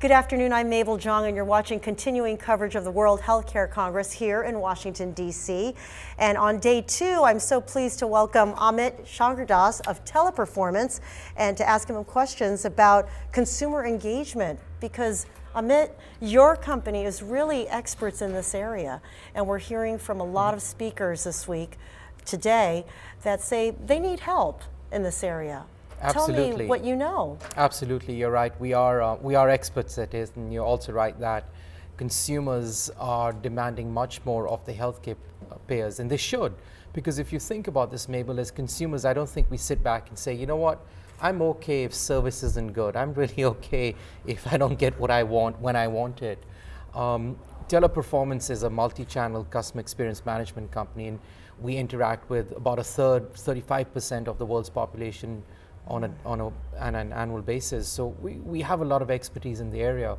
Good afternoon, I'm Mabel Jong, and you're watching continuing coverage of the World Healthcare Congress here in Washington, D.C. And on day 2, I'm so pleased to welcome Amit Shankardass of Teleperformance and to ask him questions about consumer engagement, because Amit, your company is really experts in this area, and we're hearing from a lot of speakers this week, today, that say they need help in this area. Absolutely. Tell me what you know. Absolutely, you're right. We are experts at it, and you're also right that consumers are demanding much more of the healthcare payers, and they should, because if you think about this, Mabel, as consumers, I don't think we sit back and say, you know what, I'm okay if service isn't good. I'm really okay if I don't get what I want when I want it. Teleperformance is a multi-channel customer experience management company, and we interact with about a third, 35% of the world's population on an annual basis. So we have a lot of expertise in the area,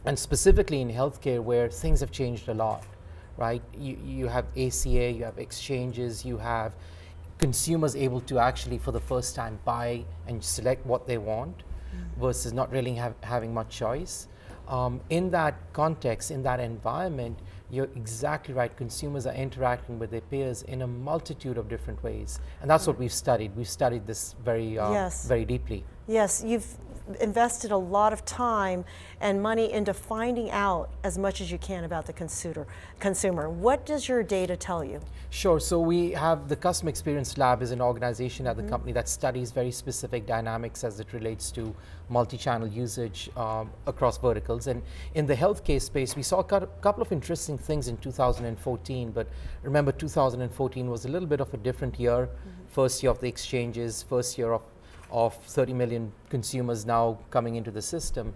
and specifically in healthcare, where things have changed a lot, right? You have ACA, you have exchanges, you have consumers able to actually for the first time buy and select what they want versus not really having much choice. In that context, in that environment, you're exactly right. Consumers are interacting with their peers in a multitude of different ways, and that's what we've studied. We've studied this very deeply. Yes, you've invested a lot of time and money into finding out as much as you can about the consumer. What does your data tell you? Sure. So we have the Customer Experience Lab is an organization at the company that studies very specific dynamics as it relates to multi-channel usage across verticals. And in the healthcare space, we saw a couple of interesting things in 2014. But remember, 2014 was a little bit of a different year. First year of the exchanges, first year of 30 million consumers now coming into the system.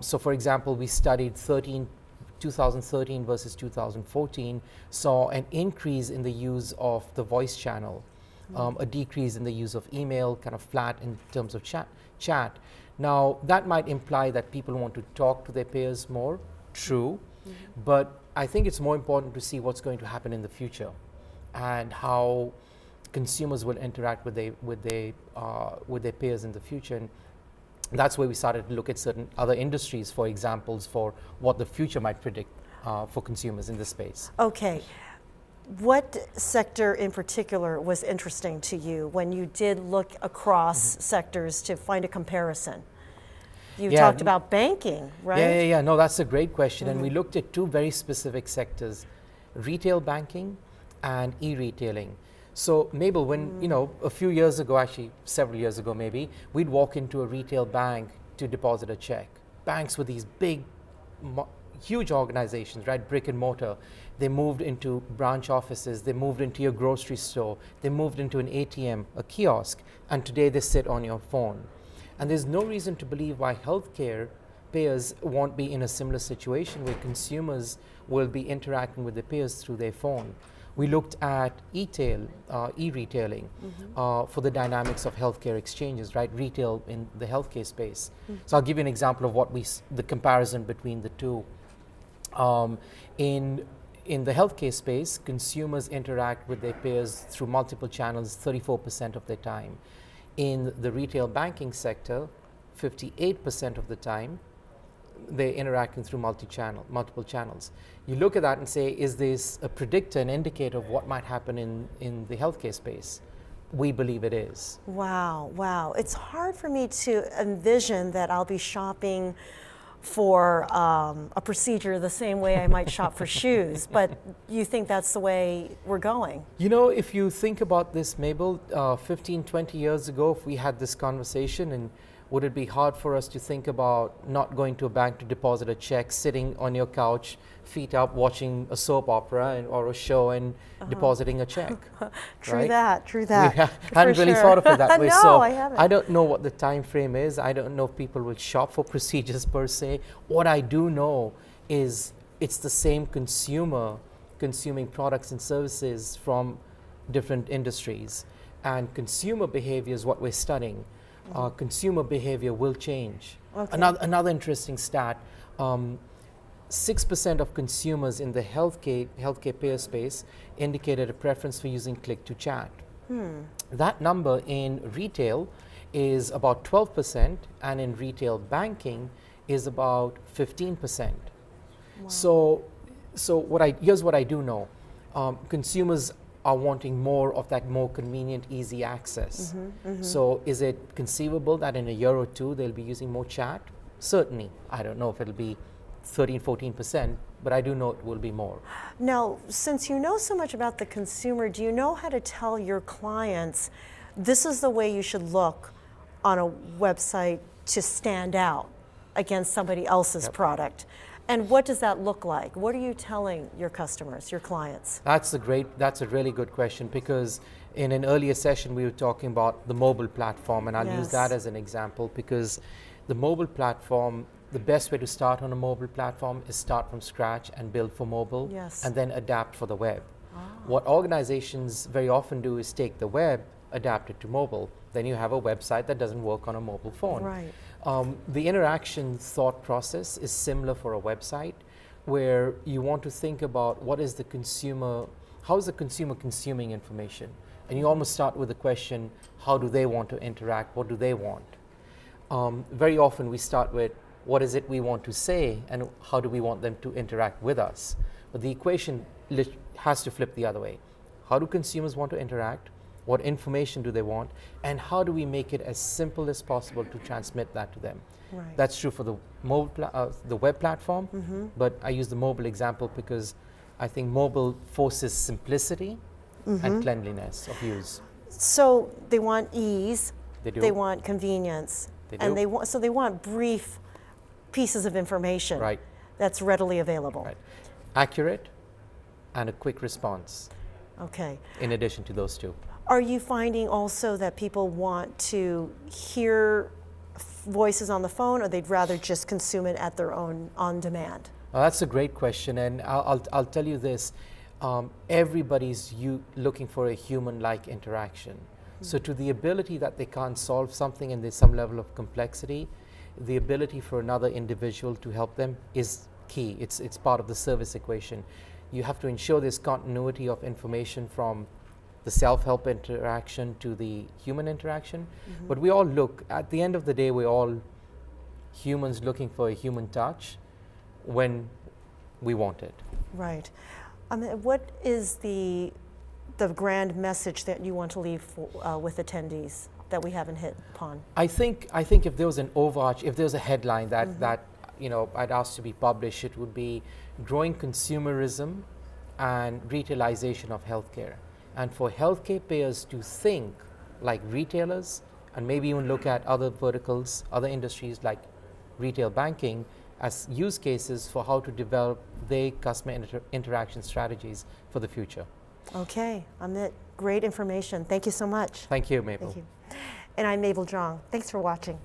So for example, we studied 2013 versus 2014, saw an increase in the use of the voice channel, a decrease in the use of email, kind of flat in terms of chat. Now, that might imply that people want to talk to their peers more, true, but I think it's more important to see what's going to happen in the future and how consumers will interact with their peers in the future. And that's where we started to look at certain other industries for examples for what the future might predict for consumers in this space. Okay. What sector in particular was interesting to you when you did look across sectors to find a comparison? You talked about banking, right? Yeah. No, that's a great question. And we looked at two very specific sectors, retail banking and e-retailing. So Mabel, when, a few years ago, actually several years ago maybe, we'd walk into a retail bank to deposit a check. Banks were these big, huge organizations, right, brick and mortar. They moved into branch offices, they moved into your grocery store, they moved into an ATM, a kiosk, and today they sit on your phone. And there's no reason to believe why healthcare payers won't be in a similar situation where consumers will be interacting with their peers through their phone. We looked at e-retailing for the dynamics of healthcare exchanges, right? Retail in the healthcare space. So I'll give you an example of the comparison between the two. In the healthcare space, consumers interact with their peers through multiple channels 34% of their time. In the retail banking sector, 58% of the time, they're interacting through multiple channels. You look at that and say, is this a predictor, an indicator of what might happen in the healthcare space? We believe it is. Wow. It's hard for me to envision that I'll be shopping for a procedure the same way I might shop for shoes, but you think that's the way we're going? If you think about this, Mabel, 15, 20 years ago, if we had this conversation, and would it be hard for us to think about not going to a bank to deposit a check, sitting on your couch, feet up, watching a soap opera or a show and depositing a check? True that. We hadn't really thought of it that way. No, so I haven't. I don't know what the time frame is. I don't know if people will shop for procedures per se. What I do know is it's the same consumer consuming products and services from different industries. And consumer behavior is what we're studying. Consumer behavior will change. Okay. Another interesting stat, 6% of consumers in the healthcare payer space indicated a preference for using click to chat. That number in retail is about 12%, and in retail banking, is about 15%. So here's what I do know. Consumers are wanting more of that more convenient, easy access. So is it conceivable that in a year or two they'll be using more chat? Certainly. I don't know if it'll be 13, 14%, but I do know it will be more. Now, since you know so much about the consumer, do you know how to tell your clients this is the way you should look on a website to stand out against somebody else's product? And what does that look like? What are you telling your customers, your clients? That's a really good question, because in an earlier session we were talking about the mobile platform, and I'll use that as an example, because the mobile platform, the best way to start on a mobile platform is start from scratch and build for mobile, and then adapt for the web. What organizations very often do is take the web, adapt it to mobile, then you have a website that doesn't work on a mobile phone. Right. The interaction thought process is similar for a website, where you want to think about what is the consumer, how is the consumer consuming information? And you almost start with the question, how do they want to interact? What do they want? Very often we start with, what is it we want to say, and how do we want them to interact with us? But the equation has to flip the other way. How do consumers want to interact? What information do they want? And how do we make it as simple as possible to transmit that to them? Right. That's true for the the web platform, but I use the mobile example because I think mobile forces simplicity and cleanliness of use. So they want ease, They do. they want convenience, They and do. they want brief pieces of information Right. that's readily available. Right. Accurate and a quick response, Okay. in addition to those two. Are you finding also that people want to hear voices on the phone, or they'd rather just consume it at their own on demand? Well, that's a great question, and I'll tell you this. Everybody's looking for a human-like interaction. So to the ability that they can't solve something and there's some level of complexity, the ability for another individual to help them is key. It's part of the service equation. You have to ensure there's continuity of information from the self-help interaction to the human interaction. But we all look, at the end of the day, we're all humans looking for a human touch when we want it. Right. What is the grand message that you want to leave with attendees that we haven't hit upon? I think if there was an if there was a headline that I'd ask to be published, it would be growing consumerism and retailization of healthcare. And for healthcare payers to think like retailers, and maybe even look at other verticals, other industries like retail banking as use cases for how to develop their customer interaction strategies for the future. Okay, Amit, great information. Thank you so much. Thank you, Mabel. Thank you. And I'm Mabel Zhang. Thanks for watching.